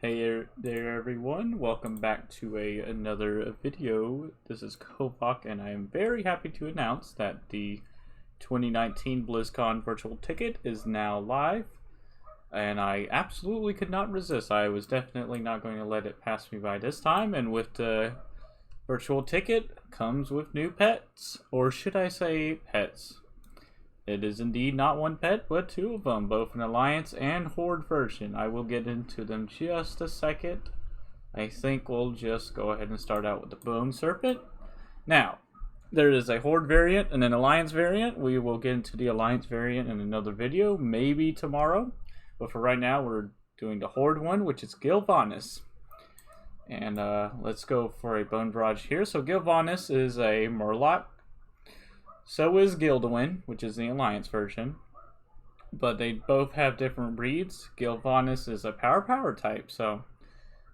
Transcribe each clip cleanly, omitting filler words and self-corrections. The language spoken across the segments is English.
There everyone, welcome back to another video. This is Kovak and I am very happy to announce that the 2019 Blizzcon virtual ticket is now live, and I absolutely could not resist. I was definitely not going to let it pass me by this time, and with the virtual ticket comes with new pets, or should I say pets. It is indeed not one pet, but two of them, both an Alliance and Horde version. I will get into them just a second. I think we'll just go ahead and start out with the Bone Serpent. Now, there is a Horde variant and an Alliance variant. We will get into the Alliance variant in another video, maybe tomorrow. But for right now, we're doing the Horde one, which is Gillvanas. And let's go for a Bone Barrage here. So Gillvanas is a Murloc. So is Gilduin, which is the Alliance version, but they both have different breeds. Gillvanas is a power type, so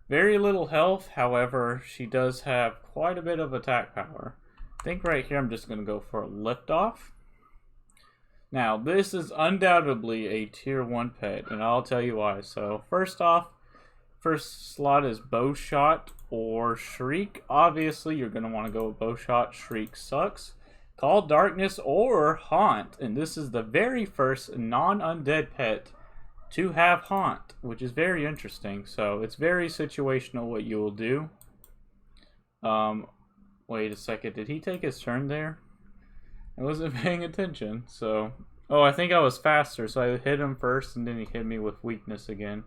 very little health. However, she does have quite a bit of attack power. I think right here I'm just going to go for a Liftoff. Now, this is undoubtedly a tier 1 pet, and I'll tell you why. So first off, first slot is Bowshot or Shriek. Obviously, you're going to want to go with Bowshot. Shriek sucks. Call Darkness or Haunt, and this is the very first non-undead pet to have Haunt, which is very interesting. So it's very situational what you will do. Wait a second, did he take his turn there? I wasn't paying attention, so... Oh, I think I was faster, so I hit him first, and then he hit me with Weakness again.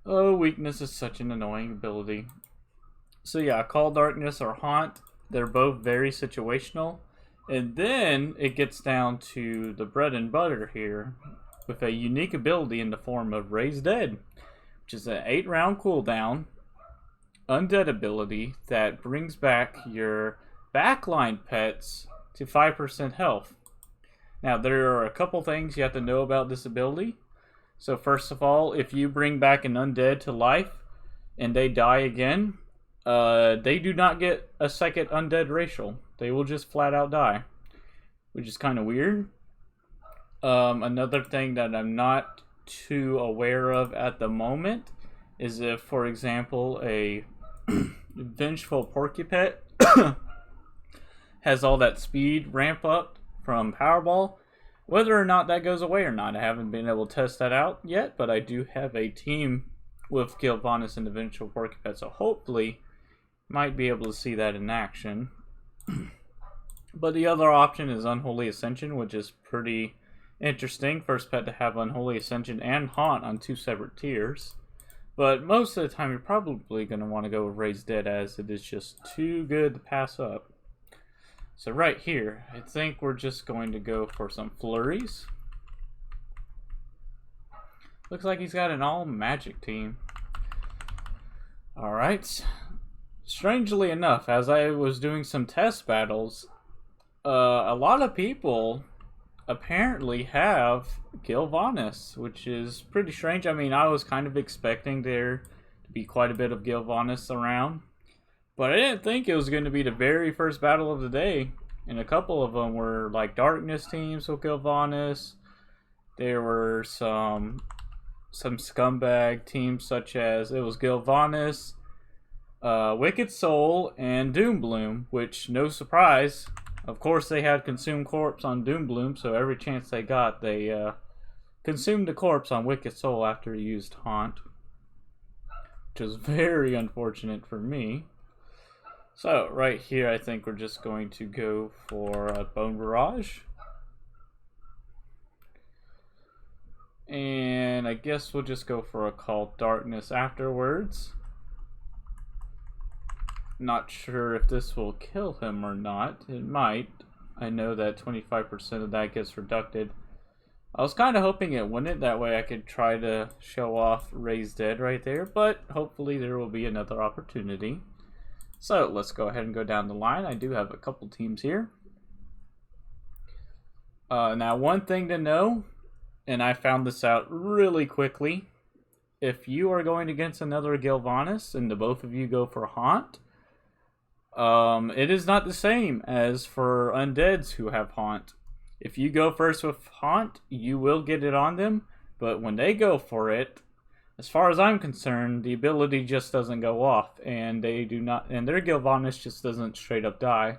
Oh, Weakness is such an annoying ability. So yeah, Call Darkness or Haunt, they're both very situational. And then it gets down to the bread and butter here with a unique ability in the form of Raise Dead, which is an 8-round cooldown undead ability that brings back your backline pets to 5% health. Now, there are a couple things you have to know about this ability. So first of all, if you bring back an undead to life and they die again, they do not get a second undead racial. They will just flat out die, which is kind of weird. Another thing that I'm not too aware of at the moment is if, for example, a Vengeful Porcupet has all that speed ramp up from Powerball, whether or not that goes away or not. I haven't been able to test that out yet, but I do have a team with Gillvanas and the Vengeful Porcupet, so hopefully might be able to see that in action. But the other option is Unholy Ascension, which is pretty interesting. First pet to have Unholy Ascension and Haunt on 2 separate tiers. But most of the time you're probably going to want to go with Raise Dead, as it is just too good to pass up. So right here, I think we're just going to go for some flurries. Looks like he's got an all magic team. Alright. Strangely enough, as I was doing some test battles, a lot of people apparently have Gillvanas, which is pretty strange. I mean, I was kind of expecting there to be quite a bit of Gillvanas around, but I didn't think it was going to be the very first battle of the day. And a couple of them were like Darkness teams with Gillvanas. There were some scumbag teams, such as it was Gillvanas, Wicked Soul, and Doombloom, which, no surprise, of course they had Consume Corpse on Doombloom, so every chance they got, they consumed the corpse on Wicked Soul after he used Haunt, which is very unfortunate for me. So, right here, I think we're just going to go for a Bone Barrage. And I guess we'll just go for a Call Darkness afterwards. Not sure if this will kill him or not. It might. I know that 25% of that gets reducted. I was kind of hoping it wouldn't. That way I could try to show off Raise Dead right there. But hopefully there will be another opportunity. So let's go ahead and go down the line. I do have a couple teams here. Now, one thing to know, and I found this out really quickly. If you are going against another Gillvanas and the both of you go for Haunt, it is not the same as for undeads who have Haunt. If you go first with Haunt, you will get it on them, but when they go for it, as far as I'm concerned, the ability just doesn't go off, and they do not, and their Gillvanas just doesn't straight up die,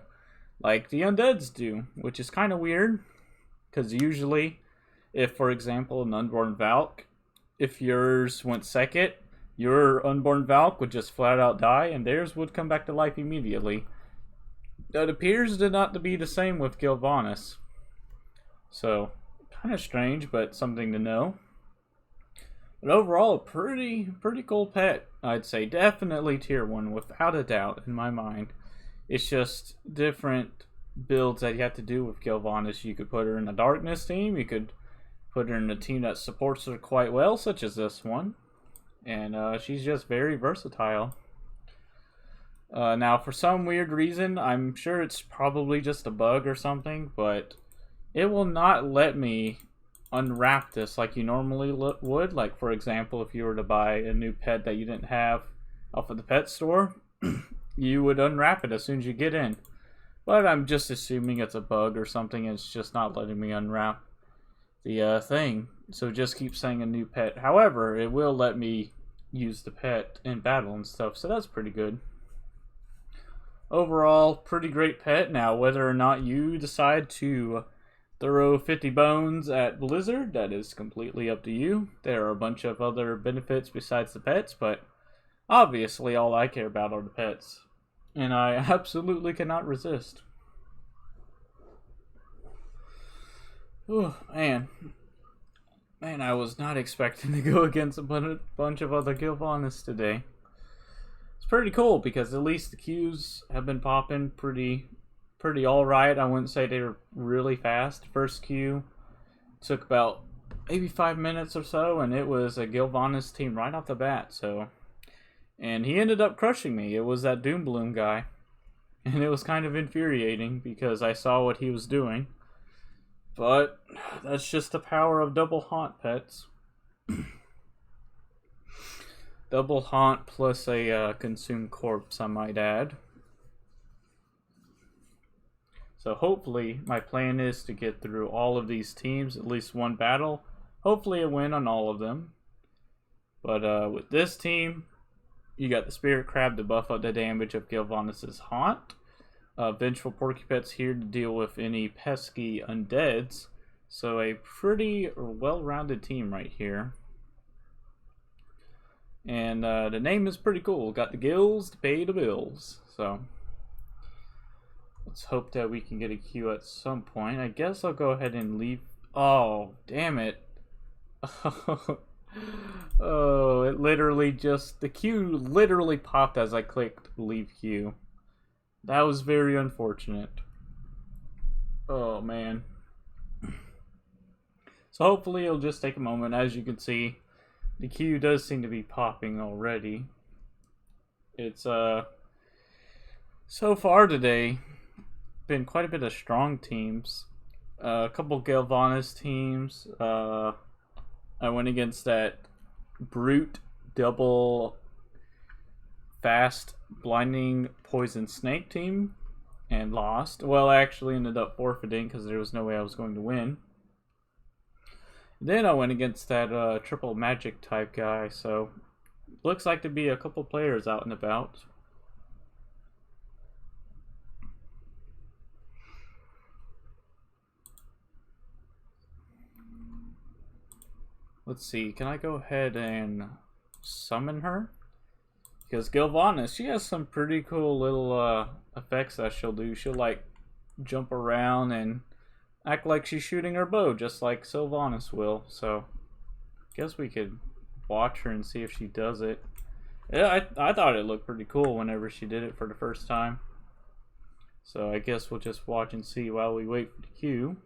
like the undeads do, which is kind of weird, because usually, if for example an unborn Valk, if yours went second, your unborn Valk would just flat out die, and theirs would come back to life immediately. That appears to not be the same with Gillvanas, so kind of strange, but something to know. But overall, a pretty cool pet, I'd say. Definitely tier 1, without a doubt, in my mind. It's just different builds that you have to do with Gillvanas. You could put her in a darkness team, you could put her in a team that supports her quite well, such as this one. And she's just very versatile. Now, for some weird reason, I'm sure it's probably just a bug or something, but it will not let me unwrap this like you normally would. Like, for example, if you were to buy a new pet that you didn't have off of the pet store, you would unwrap it as soon as you get in. But I'm just assuming it's a bug or something, and it's just not letting me unwrap the thing. So just keep saying a new pet. However, it will let me use the pet in battle and stuff, so that's pretty good. Overall, pretty great pet. Now, whether or not you decide to throw 50 bones at Blizzard, that is completely up to you. There are a bunch of other benefits besides the pets, but obviously all I care about are the pets. And I absolutely cannot resist. Oh, man. Man, I was not expecting to go against a bunch of other Gillvanas today. It's pretty cool because at least the queues have been popping pretty alright. I wouldn't say they were really fast. First queue took about maybe 5 minutes or so, and it was a Gillvanas team right off the bat. And he ended up crushing me. It was that Doom Bloom guy. And it was kind of infuriating because I saw what he was doing. But that's just the power of double haunt pets. Double haunt plus a consumed corpse, I might add. So hopefully my plan is to get through all of these teams, at least one battle. Hopefully a win on all of them. But with this team, you got the Spirit Crab to buff up the damage of Gillvanas' Haunt. Vengeful Porcupet's here to deal with any pesky undeads. So a pretty well-rounded team right here. And the name is pretty cool. Got the gills to pay the bills. So let's hope that we can get a queue at some point. I guess I'll go ahead and leave. Oh, damn it. Oh, it literally just, the queue literally popped as I clicked leave queue. That was very unfortunate. Oh, man. So hopefully it'll just take a moment. As you can see, the queue does seem to be popping already. It's, so far today, been quite a bit of strong teams. A couple Gillvanas teams. I went against that Brute double fast blinding poison snake team and lost. Well, I actually ended up forfeiting because there was no way I was going to win. Then I went against that triple magic type guy, so looks like to be a couple players out and about. Let's see, can I go ahead and summon her? Because Gillvanas, she has some pretty cool little effects that she'll do. She'll like jump around and act like she's shooting her bow, just like Gillvanas will. So I guess we could watch her and see if she does it. Yeah, I thought it looked pretty cool whenever she did it for the first time. So I guess we'll just watch and see while we wait for the queue.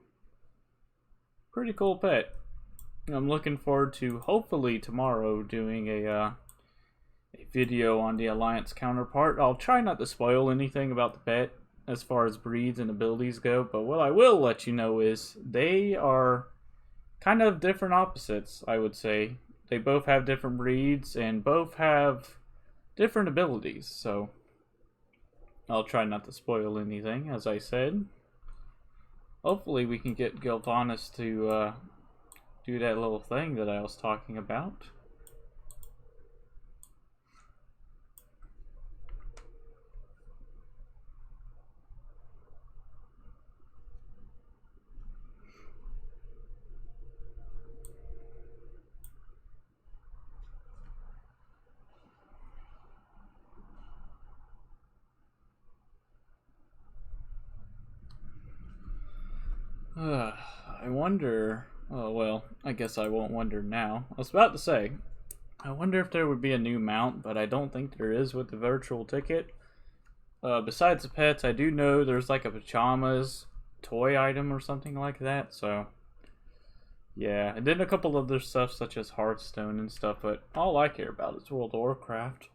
Pretty cool pet. I'm looking forward to hopefully tomorrow doing a video on the Alliance counterpart. I'll try not to spoil anything about the pet as far as breeds and abilities go, but what I will let you know is they are kind of different opposites, I would say. They both have different breeds and both have different abilities, so I'll try not to spoil anything, as I said. Hopefully we can get Gillvanas to do that little thing that I was talking about. I wonder... Oh, well, I guess I won't wonder now. I was about to say, I wonder if there would be a new mount, but I don't think there is with the virtual ticket. Besides the pets, I do know there's like a pajamas toy item or something like that, so... Yeah, and then a couple other stuff such as Hearthstone and stuff, but all I care about is World of Warcraft.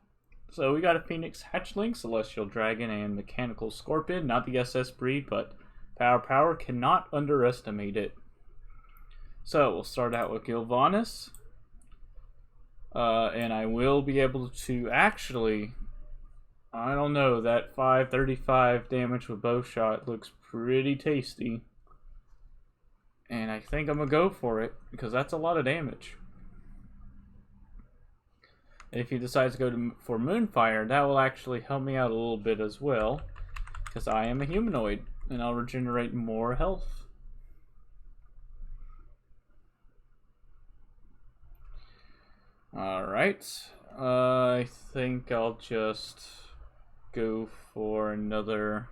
So we got a Phoenix Hatchling, Celestial Dragon, and Mechanical Scorpion. Not the SS breed, but power, cannot underestimate it. So we'll start out with Gillvanas. And I will be able to actually... I don't know, that 535 damage with bow shot looks pretty tasty. And I think I'm going to go for it, because that's a lot of damage. If he decides to go for Moonfire, that will actually help me out a little bit as well, because I am a humanoid, and I'll regenerate more health. Alright, I think I'll just go for another...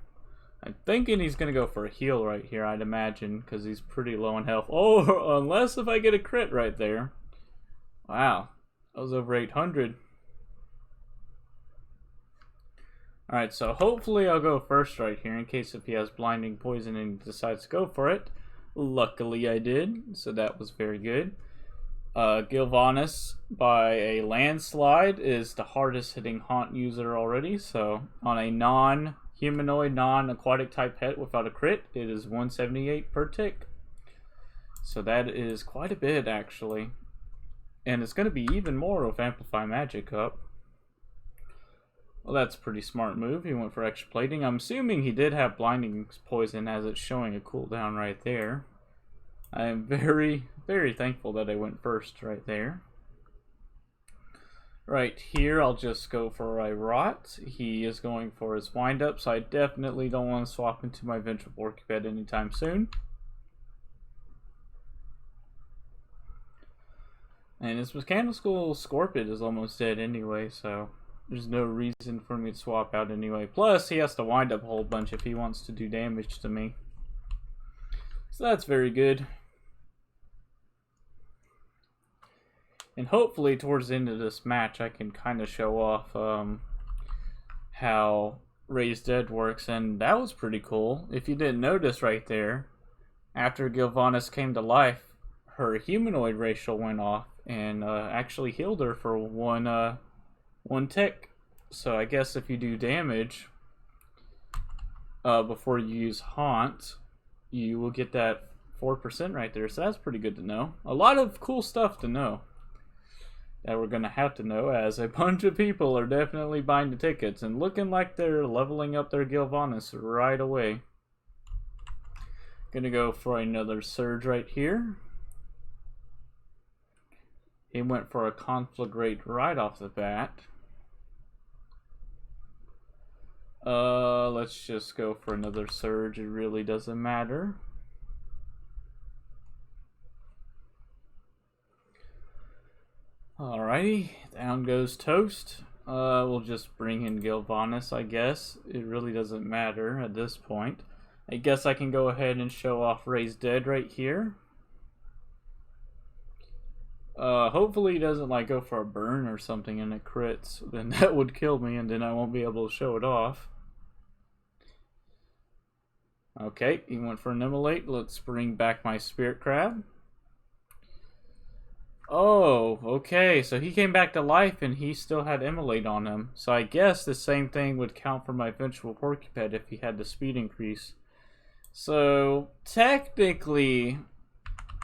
I'm thinking he's going to go for a heal right here, I'd imagine, because he's pretty low on health. Oh, unless if I get a crit right there. Wow, that was over 800. Alright, so hopefully I'll go first right here in case if he has blinding poison and he decides to go for it. Luckily I did, so that was very good. Gillvanas, by a landslide, is the hardest hitting Haunt user already, so on a non-humanoid, non-aquatic type pet without a crit, it is 178 per tick. So that is quite a bit, actually. And it's going to be even more with Amplify Magic up. Well, that's a pretty smart move. He went for extra plating. I'm assuming he did have blinding poison, as it's showing a cooldown right there. I am very, very thankful that I went first right there. Right here, I'll just go for a Rot. He is going for his wind-up, so I definitely don't want to swap into my Vengeful Porcupine anytime soon. And his Mechanical Scorpion is almost dead anyway, so there's no reason for me to swap out anyway. Plus, he has to wind up a whole bunch if he wants to do damage to me. So that's very good. And hopefully towards the end of this match I can kind of show off how Raised Dead works, and that was pretty cool. If you didn't notice right there, after Gillvanas came to life, her humanoid racial went off and actually healed her for one tick. So I guess if you do damage before you use Haunt, you will get that 4% right there. So that's pretty good to know. A lot of cool stuff to know that we're going to have to know, as a bunch of people are definitely buying the tickets and looking like they're leveling up their Gillvanas right away. Gonna go for another Surge right here. He went for a Conflagrate right off the bat. Let's just go for another Surge. It really doesn't matter. Alrighty, down goes Toast. We'll just bring in Gillvanas, I guess. It really doesn't matter at this point. I guess I can go ahead and show off Raised Dead right here. Hopefully he doesn't like go for a burn or something and it crits. Then that would kill me and then I won't be able to show it off. Okay, he went for an Immolate. Let's bring back my Spirit Crab. Oh, okay, so he came back to life and he still had Immolate on him. So I guess the same thing would count for my Vengeful Porcupine if he had the speed increase. So technically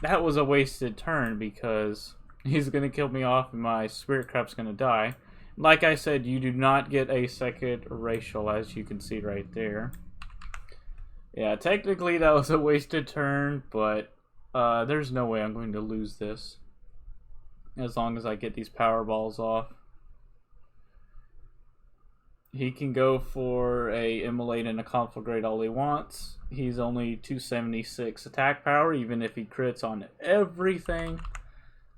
that was a wasted turn because he's going to kill me off and my Spirit Crab's going to die. Like I said, you do not get a second racial, as you can see right there. Yeah, technically that was a wasted turn, but there's no way I'm going to lose this as long as I get these power balls off. He can go for a Immolate and a Conflagrate all he wants. He's only 276 attack power, even if he crits on everything.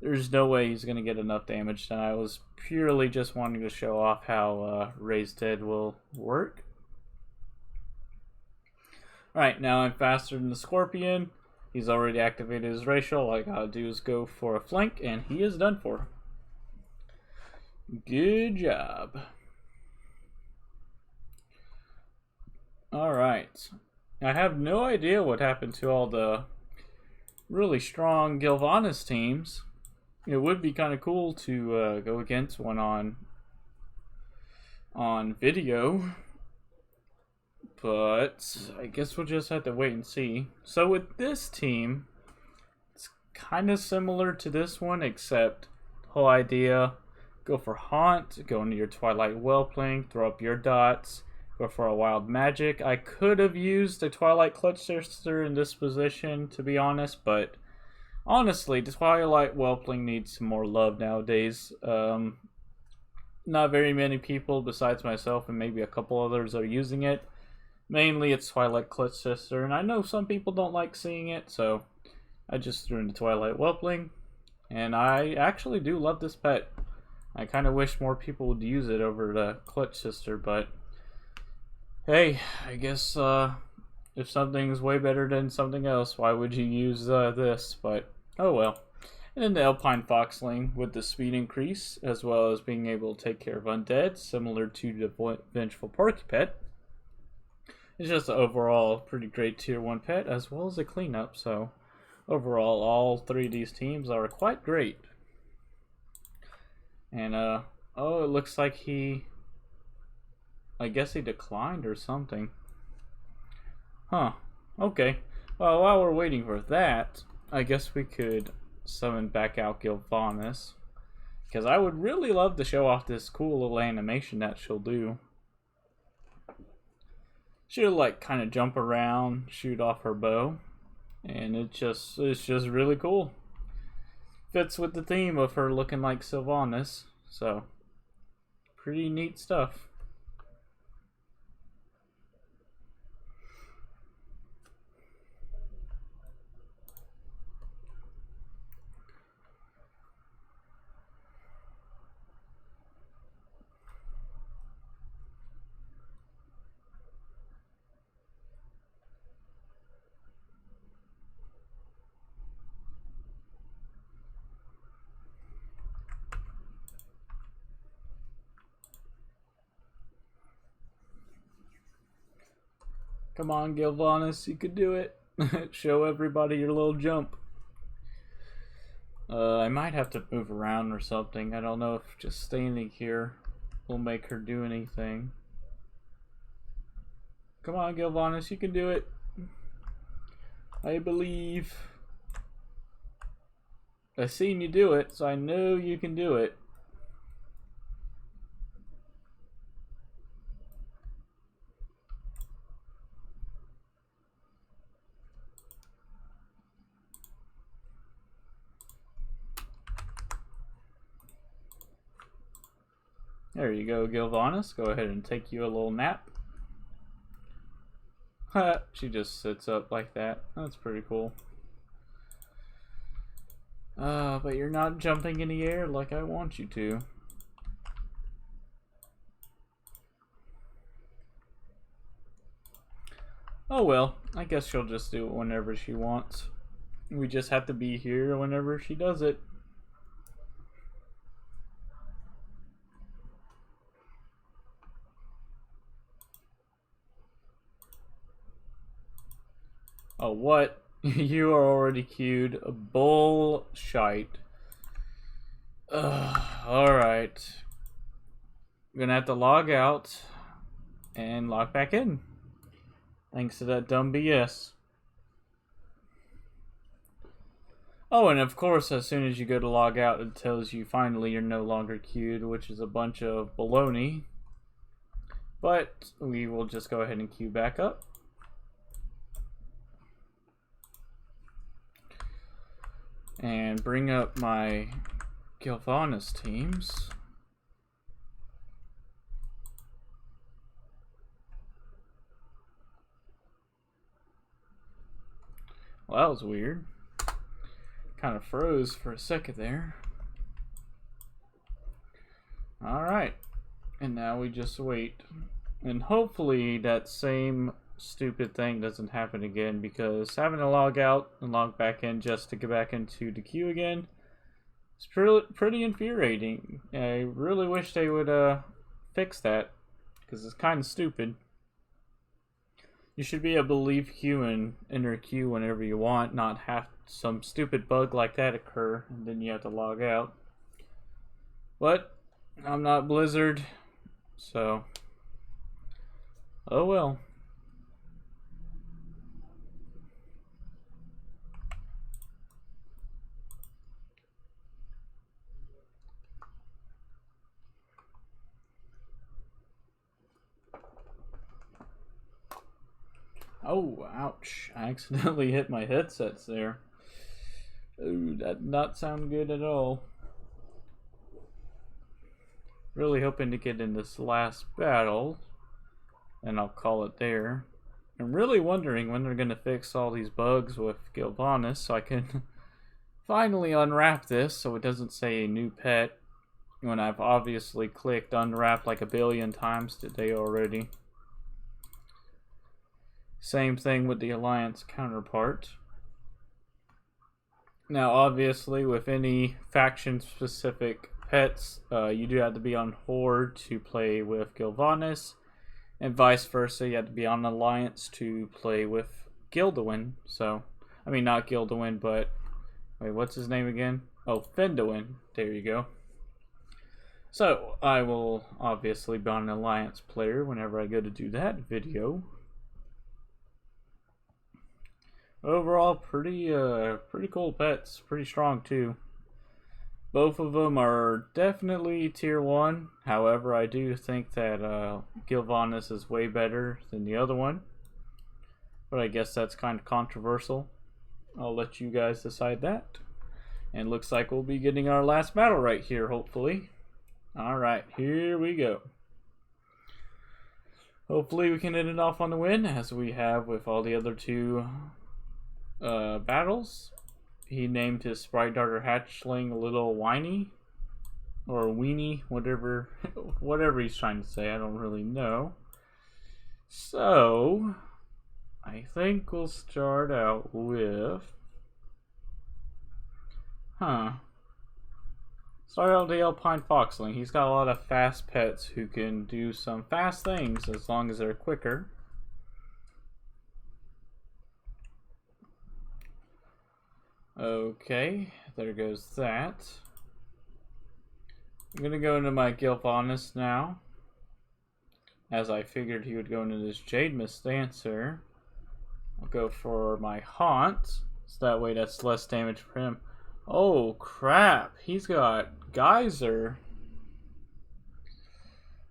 There's no way he's going to get enough damage, and I was purely just wanting to show off how Raised Dead will work. Alright, now I'm faster than the Scorpion. He's already activated his racial. All I gotta do is go for a flank, and he is done for. Good job. Alright. I have no idea what happened to all the really strong Gillvanas teams. It would be kind of cool to go against one on video. But I guess we'll just have to wait and see. So with this team, it's kind of similar to this one, except the whole idea, go for Haunt, go into your Twilight Whelpling, throw up your dots, go for a Wild Magic. I could have used a Twilight Clutch Sister in this position, to be honest, but honestly, the Twilight Whelpling needs some more love nowadays. Not very many people besides myself and maybe a couple others are using it. Mainly it's Twilight Clutch Sister, and I know some people don't like seeing it, so I just threw in the Twilight Whelpling. And I actually do love this pet. I kind of wish more people would use it over the Clutch Sister, but hey, I guess if something's way better than something else, why would you use this? But oh well. And then the Alpine Foxling with the speed increase, as well as being able to take care of undead, similar to the Vengeful Porky Pet. It's just an overall pretty great tier 1 pet, as well as a cleanup, so overall all three of these teams are quite great. And oh, it looks like I guess he declined or something. Huh, okay. Well, while we're waiting for that, I guess we could summon back out Gillvanas, because I would really love to show off this cool little animation that she'll do. She'll like kind of jump around, shoot off her bow, and it's just really cool. Fits with the theme of her looking like Gillvanas, so pretty neat stuff. Come on, Gillvanas, you could do it. Show everybody your little jump. I might have to move around or something. I don't know if just standing here will make her do anything. Come on, Gillvanas, you can do it. I believe. I've seen you do it, so I know you can do it. There you go, Gillvanas. Go ahead and take you a little nap. She just sits up like that. That's pretty cool. But you're not jumping in the air like I want you to. Oh well, I guess she'll just do it whenever she wants. We just have to be here whenever she does it. Oh, what? You are already queued. Bullshite. Alright. I'm gonna have to log out and log back in. Thanks to that dumb BS. Oh, and of course, as soon as you go to log out, it tells you finally you're no longer queued, which is a bunch of baloney. But we will just go ahead and queue back up. And bring up my Gillvanas teams. Well, that was weird. Kind of froze for a second there. Alright. And now we just wait. And hopefully that same stupid thing doesn't happen again, because having to log out and log back in just to get back into the queue again is pretty infuriating. I really wish they would fix that, because it's kind of stupid. You should be able to leave queue and enter queue whenever you want, not have some stupid bug like that occur and then you have to log out. But I'm not Blizzard, so oh well. Oh, ouch. I accidentally hit my headsets there. Ooh, that did not sound good at all. Really hoping to get in this last battle, and I'll call it there. I'm really wondering when they're going to fix all these bugs with Gillvanas so I can finally unwrap this so it doesn't say new pet when I've obviously clicked unwrap like a billion times today already. Same thing with the Alliance counterpart. Now, obviously, with any faction-specific pets, you do have to be on Horde to play with Gillvanas, and vice versa. You have to be on Alliance to play with Gilduin. So, I mean, not Gilduin, but wait, what's his name again? Oh, Finduin. There you go. So, I will obviously be on an Alliance player whenever I go to do that video. Overall, pretty cool pets. Pretty strong too. Both of them are definitely tier 1. However, I do think that Gillvanas is way better than the other one. But I guess that's kind of controversial. I'll let you guys decide that. And looks like we'll be getting our last battle right here, hopefully. Alright, here we go. Hopefully we can end it off on the win, as we have with all the other two battles. He named his Sprite Darter hatchling a little whiny or weenie, whatever he's trying to say. I don't really know. So I think we'll start out with start out with the Alpine Foxling. He's got a lot of fast pets who can do some fast things as long as they're quicker. Okay, there goes that. I'm gonna go into my Gillvanas now, as I figured he would go into this Jade Mist Dancer. I'll go for my Haunt, so that way that's less damage for him. Oh crap, he's got Geyser.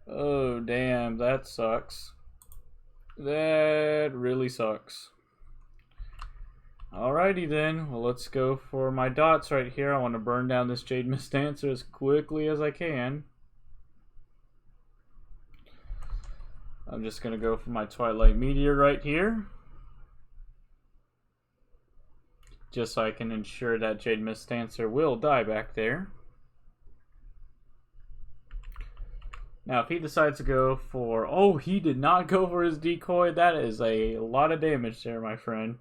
Oh damn, that sucks. That really sucks. Alrighty then, well, let's go for my dots right here. I want to burn down this Jade Mist Dancer as quickly as I can. I'm just going to go for my Twilight Meteor right here, just so I can ensure that Jade Mist Dancer will die back there. Now if he decides to go for... Oh, he did not go for his decoy. That is a lot of damage there, my friend.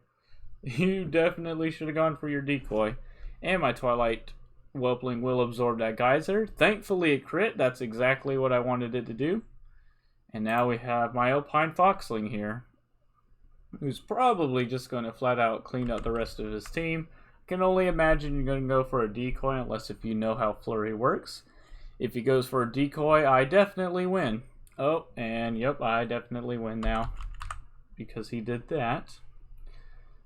You definitely should have gone for your decoy. And my Twilight Whelpling will absorb that Geyser. Thankfully it crit. That's exactly what I wanted it to do. And now we have my Alpine Foxling here, who's probably just going to flat out clean up the rest of his team. I can only imagine you're going to go for a decoy, unless if you know how Flurry works. If he goes for a decoy, I definitely win. Oh, and yep, I definitely win now, because he did that.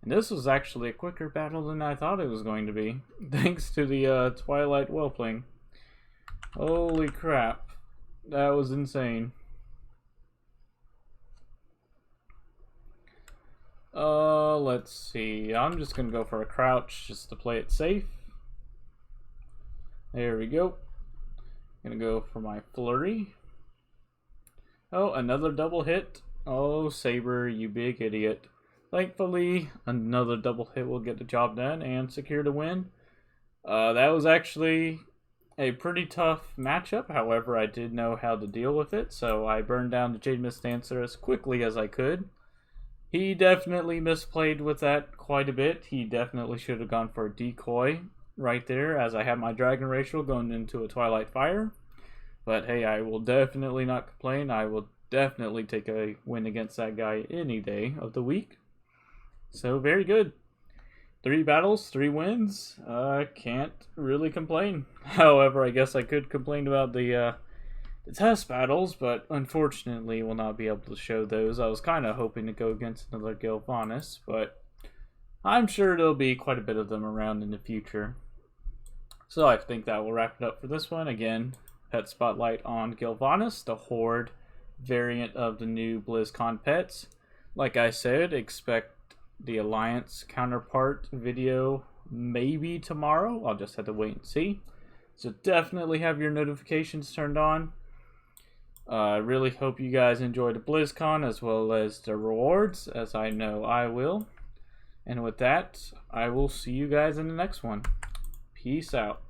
And this was actually a quicker battle than I thought it was going to be, thanks to the Twilight Whelpling. Holy crap, that was insane. Let's see, I'm just gonna go for a crouch just to play it safe. There we go. Gonna go for my Flurry. Oh, another double hit. Oh, Saber, you big idiot. Thankfully, another double hit will get the job done and secure the win. That was actually a pretty tough matchup. However, I did know how to deal with it, so I burned down the Jade Mist Dancer as quickly as I could. He definitely misplayed with that quite a bit. He definitely should have gone for a decoy right there, as I had my dragon racial going into a Twilight Fire. But hey, I will definitely not complain. I will definitely take a win against that guy any day of the week. So very good. 3 battles, 3 wins. Can't really complain. However, I guess I could complain about the test battles, but unfortunately will not be able to show those. I was kind of hoping to go against another Gillvanas, but I'm sure there'll be quite a bit of them around in the future. So I think that will wrap it up for this one. Again, pet spotlight on Gillvanas, the Horde variant of the new Blizzcon pets. Like I said, expect the Alliance counterpart video maybe tomorrow. I'll just have to wait and see. So definitely have your notifications turned on. I really hope you guys enjoyed the BlizzCon as well as the rewards, as I know I will. And with that, I will see you guys in the next one. Peace out.